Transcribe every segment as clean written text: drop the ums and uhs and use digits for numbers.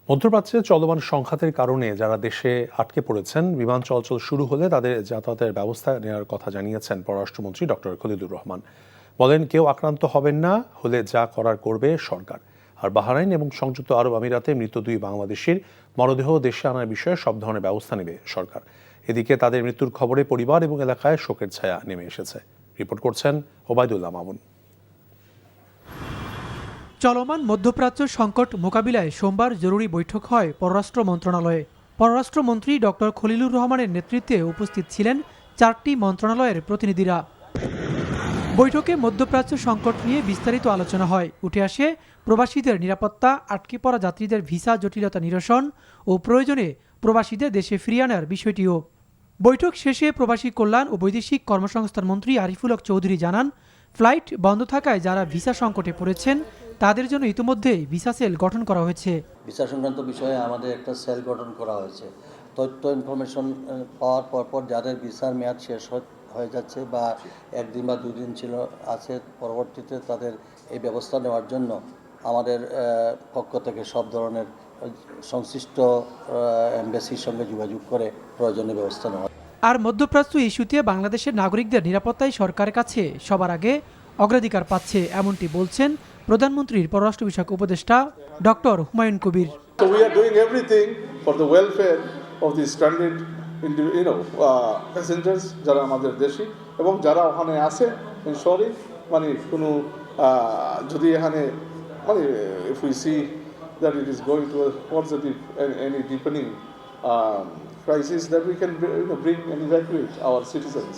মধ্যপ্রাচ্যে চলমান সংঘাতের কারণে যারা দেশে আটকে পড়েছেন বিমান চলাচল শুরু হলে তাদের যাতায়াতের ব্যবস্থা নেওয়ার কথা জানিয়েছেন পররাষ্ট্রমন্ত্রী ডক্টর খলিলুর রহমান। বলেন, কেউ আক্রান্ত হবেন না, হলে যা করার করবে সরকার। আর বাহরাইন এবং সংযুক্ত আরব আমিরাতে মৃত 2 বাংলাদেশির মরদেহ দেশে আনার বিষয়ে সব ধরনের ব্যবস্থা নেবে সরকার। এদিকে তাদের মৃত্যুর খবরে পরিবার এবং এলাকায় শোকের ছায়া নেমে এসেছে। রিপোর্ট করছেন ওবায়দুল্লাহ মামুন। চলমান মধ্যপ্রাচ্য সংকট মোকাবিলায় সোমবার জরুরি বৈঠক হয় পররাষ্ট্র মন্ত্রণালয়ে। পররাষ্ট্রমন্ত্রী ডক্টর খলিলুর রহমানের নেতৃত্বে উপস্থিত ছিলেন 4টি মন্ত্রণালয়ের প্রতিনিধিরা। বৈঠকে মধ্যপ্রাচ্য সংকট নিয়ে বিস্তারিত আলোচনা হয়। উঠে আসে প্রবাসীদের নিরাপত্তা, আটকে পড়া যাত্রীদের ভিসা জটিলতা নিরসন ও প্রয়োজনে প্রবাসীদের দেশে ফিরিয়ে আনার বিষয়টিও। বৈঠক শেষে প্রবাসী কল্যাণ ও বৈদেশিক কর্মসংস্থান মন্ত্রী আরিফুল হক চৌধুরী জানান, ফ্লাইট বন্ধ থাকায় যারা ভিসা সংকটে পড়েছেন তাদের জন্য ইতিমধ্যেই ভিসা সেল গঠন করা হয়েছে। ভিসা সংক্রান্ত বিষয়ে আমাদের একটা সেল গঠন করা হয়েছে। তথ্য ইনফরমেশন পাওয়ার পরপর যাদের ভিসার মেয়াদ শেষ হয়ে যাচ্ছে বা 1 দিন বা 2 দিন ছিল আছে, পরবর্তীতে তাদের এই ব্যবস্থা নেওয়ার জন্য আমাদের পক্ষ থেকে সব ধরনের সংশ্লিষ্ট এমবাসির সঙ্গে যোগাযোগ করে প্রয়োজনীয় ব্যবস্থা নেওয়া। আর মধ্যপ্রাচ্য ইস্যুতে বাংলাদেশের নাগরিকদের নিরাপত্তাই সরকারের কাছে সবার আগে অগ্রাধিকার পাচ্ছে, এমনটি বলছেন প্রধানমন্ত্রীর পররাষ্ট্র বিষয়ক উপদেষ্টা doctor Humayun Kabir. So we are doing everything for the welfare of the stranded passengers যারা আমাদের দেশি এবং যারা ওখানে আছে ensuring মানে কোনো যদি এখানে মানে if we see that it is going to a positive any deepening crisis that we can bring and evacuate our citizens.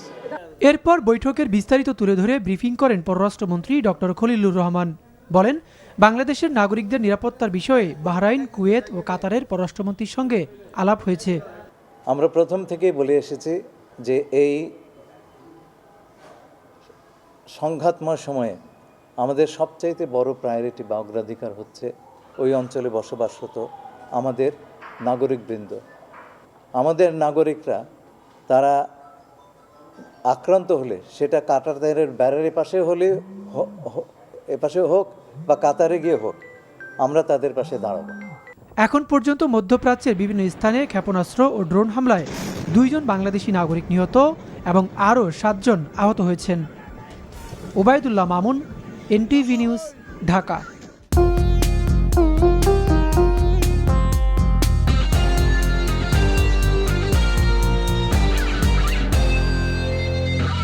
এরপর বৈঠকের বিস্তারিত তুলে ধরে ব্রিফিং করেন পররাষ্ট্রমন্ত্রী ডক্টর খলিলুর রহমান। বলেন, বাংলাদেশের নাগরিকদের নিরাপত্তার বিষয়ে বাহরাইন, কুয়েত ও কাতারের পররাষ্ট্রমন্ত্রীর সঙ্গে আলাপ হয়েছে। আমরা প্রথম থেকেই বলে এসেছি যে এই সংঘাতময় সময়ে আমাদের সবচাইতে বড় প্রায়োরিটি বা অগ্রাধিকার হচ্ছে ওই অঞ্চলে বসবাসরত আমাদের নাগরিকবৃন্দ। আমাদের নাগরিকরা তারা আক্রান্ত হলে সেটা কাতারের ব্যারের পাশে হলে এপাশে হোক বা কাতারে গিয়ে হোক, আমরা তাদের পাশে দাঁড়াবো। এখন পর্যন্ত মধ্যপ্রাচ্যের বিভিন্ন স্থানে ক্ষেপণাস্ত্র ও ড্রোন হামলায় 2 জন বাংলাদেশি নাগরিক নিহত এবং আরও 7 জন আহত হয়েছেন। Obaidullah Mamun, NTV news, Dhaka.